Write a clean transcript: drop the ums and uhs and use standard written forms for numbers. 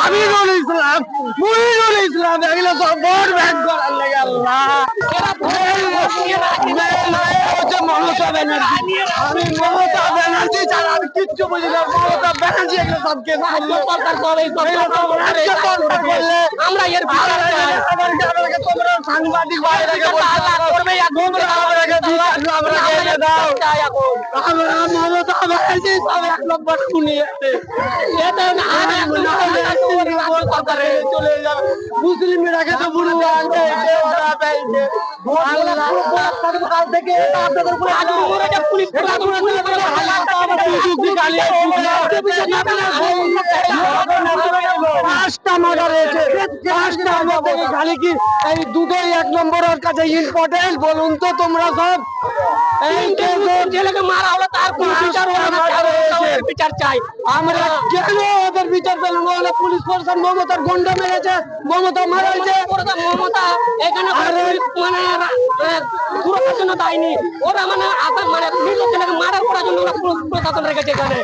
আমিনুল ইসলাম, মুহিনুল ইসলাম, এগুলো সব vote bank করার লেগে আল্লাহ। হচ্ছে মমতা ব্যানার্জি। আমি মমতা ব্যানার্জি ছাড়া আমি কিচ্ছু বুঝি না। মমতা ব্যানার্জি এগুলো সব কে সরকার করে, আমরা এর আমাদেরকে তোমরা সাংবাদিক বাইরে করবে, আমরা মমতা ব্যানার্জি সব এক নম্বর শুনিয়েছে। চলে যাবে মুসলিমরাকে তো বুড়ো খালি কি এই দুটোই এক নম্বরের কাছে ইম্পর্টেন্ট? বলুন তো তোমরা সব। এই ছেলেকে মারা হলো, তার বিচার চাই আমরা। কেন ওদের বিচার পেলাম? পুলিশ প্রশাসন মমতার গন্ডা মেরেছে, মমতা মারা হয়েছে। মমতা এখানে মানে সুরক্ষার জন্য দায়নি, ওরা মানে মানে নিজের ছেলেকে মারার করার জন্য ওরা প্রশাসন রেখেছে এখানে।